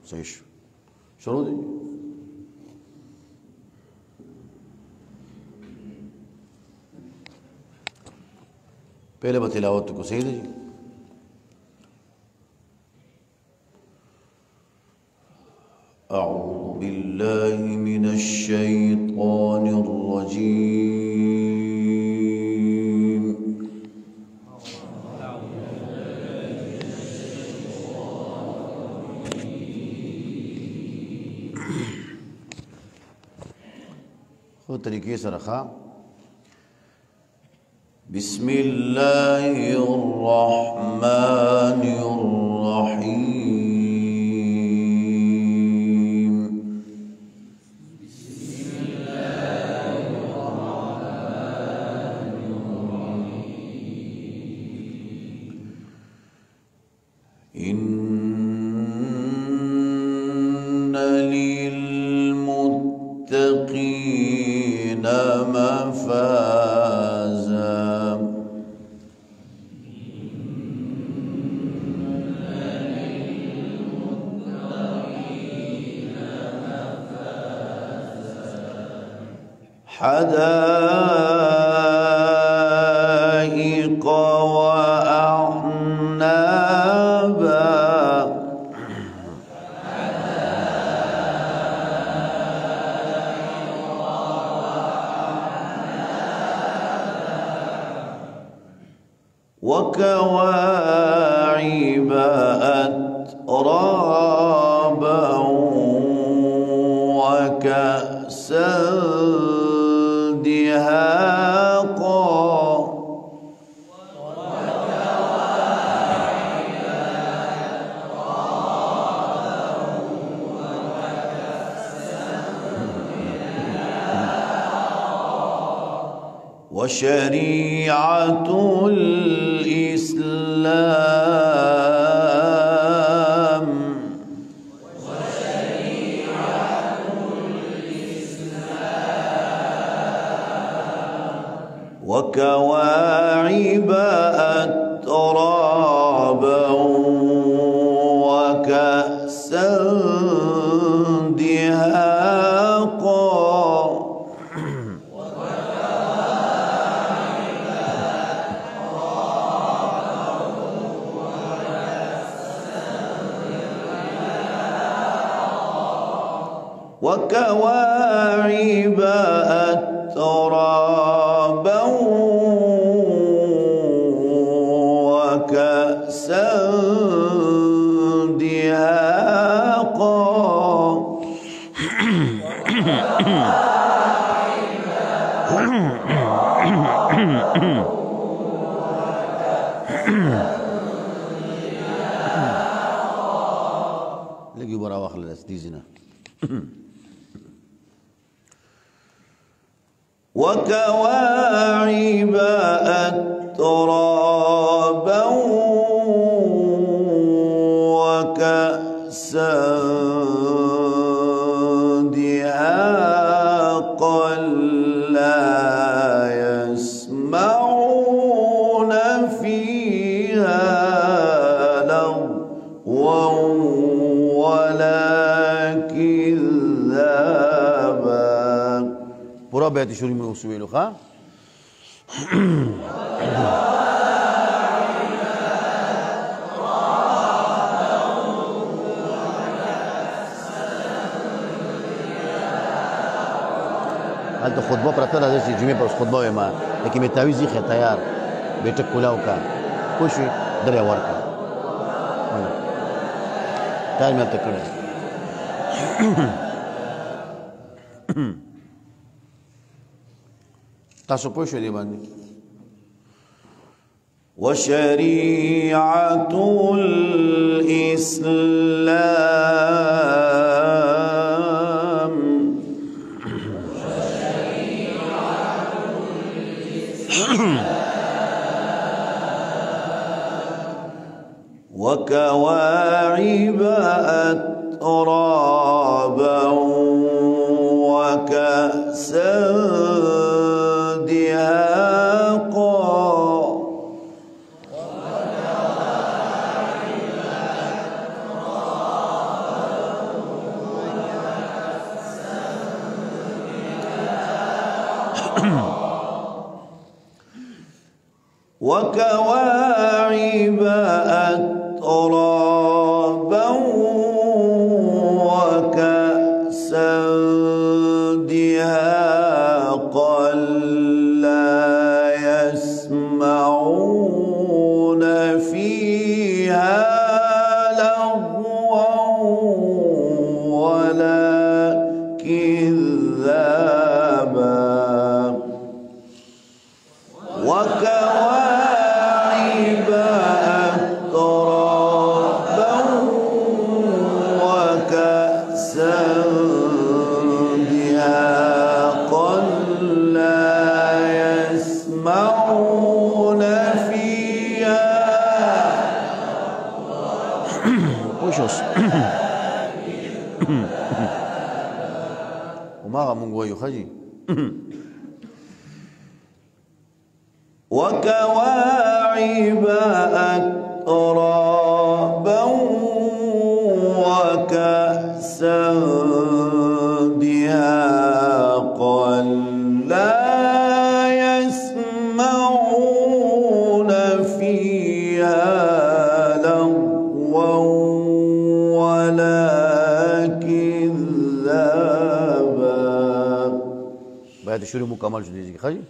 صحیح شروع دی پہلے با تلاوت کو صحیح دی اعوذ باللہ من الشیطان الرجیم خود طریقے سے رکھا بسم اللہ الرحمن الرحیم ان للمتقین مفازا حدائق وأعنابا وكواعب أترابا وكأسا دهاقا وشريعة الإسلام وكواعب أترابا وكأسا دهاقا وكواعب أترابا وكأسا دهاقا لقي برا واخلص دي زنا وكواعب أترابا وكأسا دهاقا لا يسمعون فيها لغوا ولا كذابا پورا بیت شروع میں اس ویلو خواہ حال تو خطبہ پر اپنا رضا سی جمعے پر اس خطبہ ہوئے ماں لیکن میں تاویزی خیر تیار بیٹک کلاو کا کوشوی در یوار کا تایر میں اب تک کرے تاسو پوه شو دی باندې وشريعة الإسلام وكواعب أترابا وكأسا دهاقا وكواعب أترابا وكأسا دهاقا لا يسمعون فيها لغوا ولا كذابا وكواعب أترابا وكأسا دهاقا لا يسمعون فيها وشوش وما غمون قوي خجي وكواعب أترابا وكأسا دهاقا لا يسمعون فيها لغوا ولا كذابا. بعد شروع مكمل شو ديجي خجي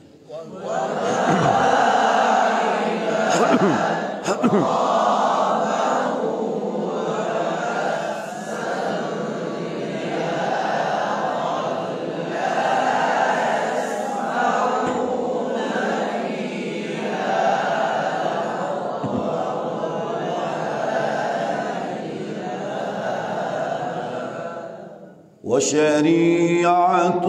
وشريعة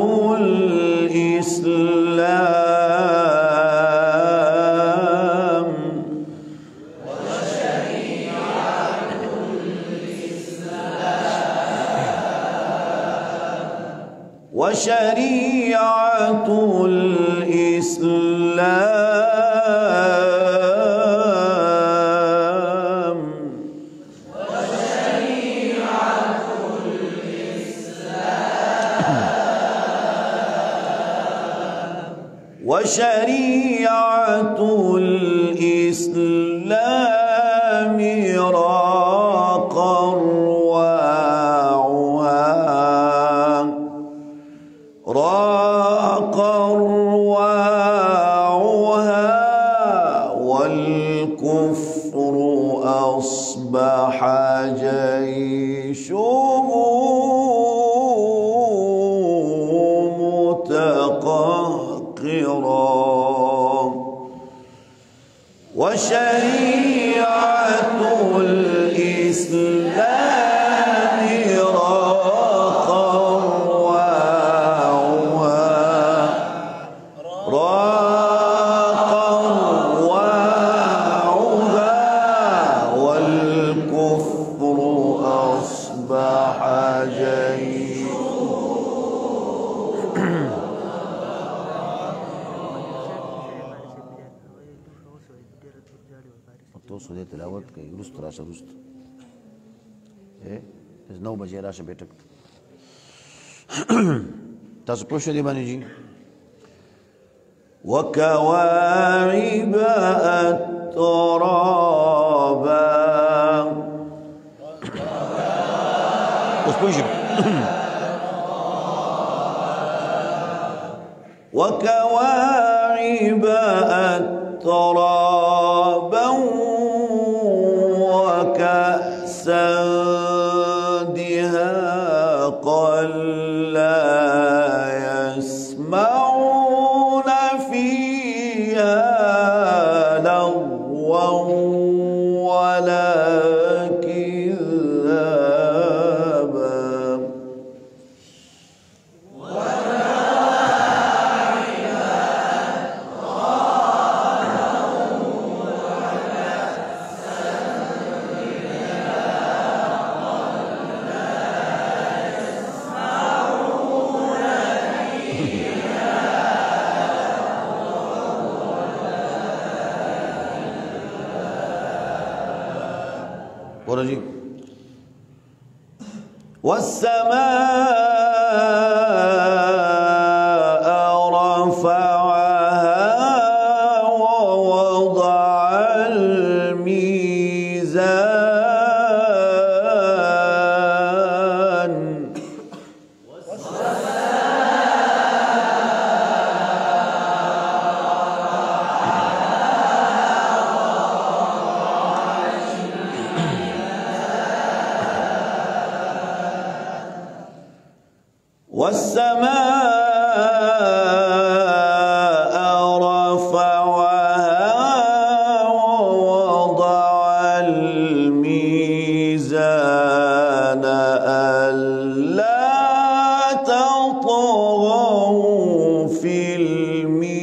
الإسلام وشريعة الإسلام وشريعة الإسلام راق أرواعها والكفر أصبح جيشه متقهقرا وشريعة الإسلام راق أرواعها والكفر أصبح جيشه توصل دې تلاوت کوي رست راشه رست نو بجې راشه بیٹک تاسو پوه شئ دې باندې جی وكواعب أترابا اوس پوه شئ وكواعب أترابا وكأسا دهاقا لا يسمعون فيها لغوا ولا كذابا ورجي والسماء رفعها والسماء رفعها ووضع الميزان ألا تطغوا في الميزان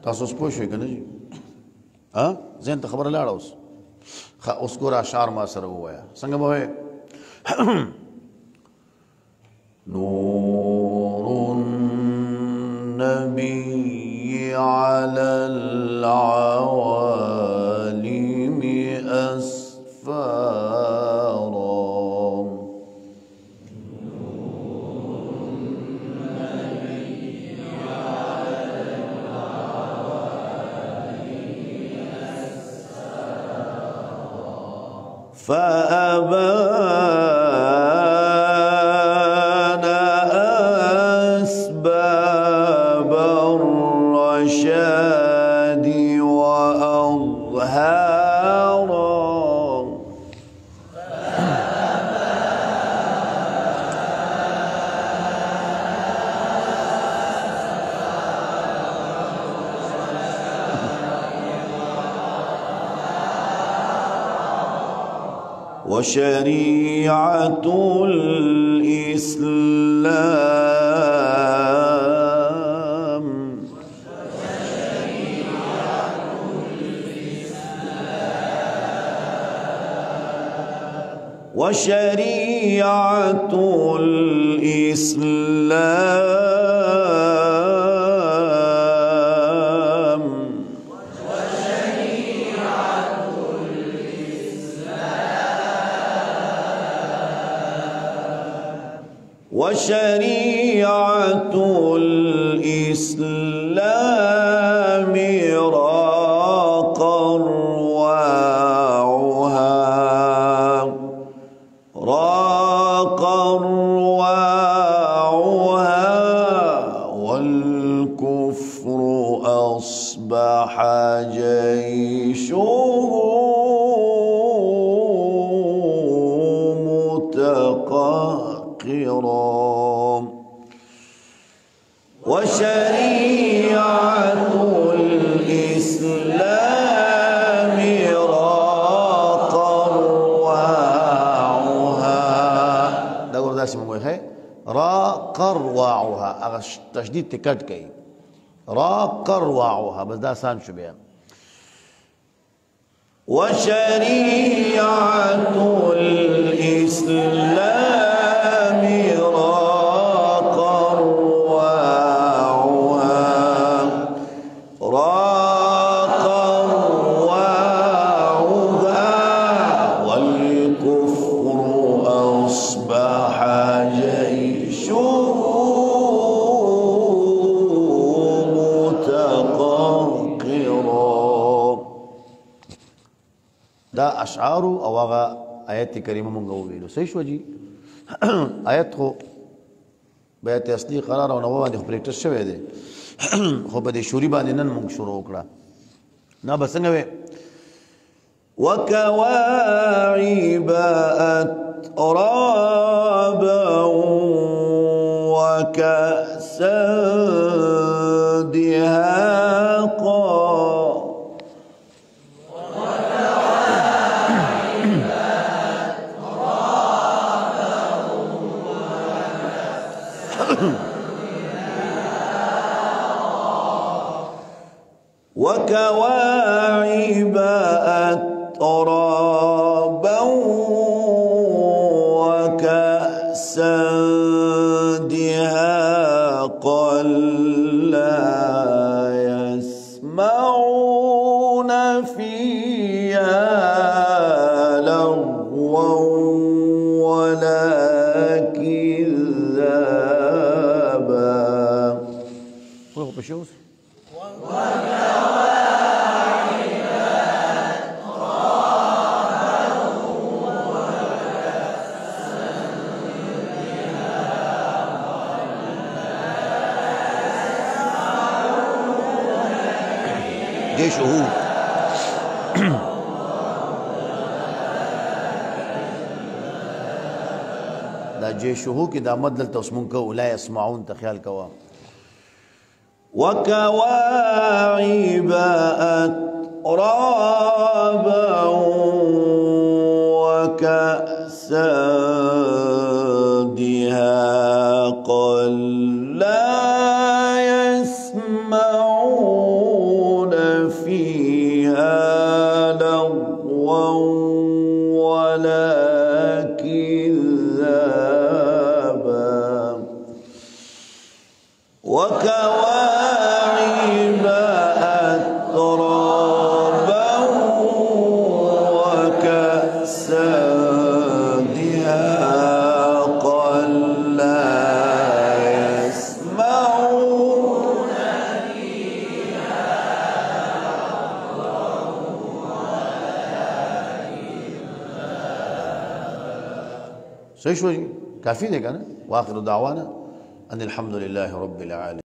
تاسو اوس پوه شئ که نه جي ذهن ته خبره لاړه اوس ښه اوس ګوره اشعار ما سره ووایه څنګه به وایې نور النبي على العوالم أسفارا فأبان أسباب الرشاد وأظهارا وشريعة الإسلام وشريعة الإسلام وشريعة الإسلام راق أرواعها والكفر أصبح جيشه متقهقرا وشريعة الإسلام راق أرواعها دا ګوره داسې مونږ وایو راق أرواعها هغه تشدید ته کټ کوي راق أرواعها بس دا آسان شو بیا وشريعة الإسلام راق أرواعها والكفر أصبح جيشه متقهقرا دا اشعار او هغه آیت کریمه مونږ وویلو صحیح شو جی آیت خو بیت اصلي قرار او نو باندې پریکټس شوی دی خو په دې شوري باندې نن مونږ شروع کړه نه بس څنګه وې وكواعب أترابا وكأسا دهاقا وكواعب أترابا وكأسا دهاقا لا يسمعون فيها لغوا ولا كذابا. جيشه دا جيشه کې دا مد دلته اوس مونږ کوو لا يسمعون ته خیال کوه. وكواعب أترابا وكأسا دهاقا لا يسمعون فيها لغوا ولا كذابا. وكواعب أترابا وكأسا دهاقا لا يسمعون فيها صحیح شو جی کافی دی کنه. واخر دعوانا ان الحمد لله رب العالمين.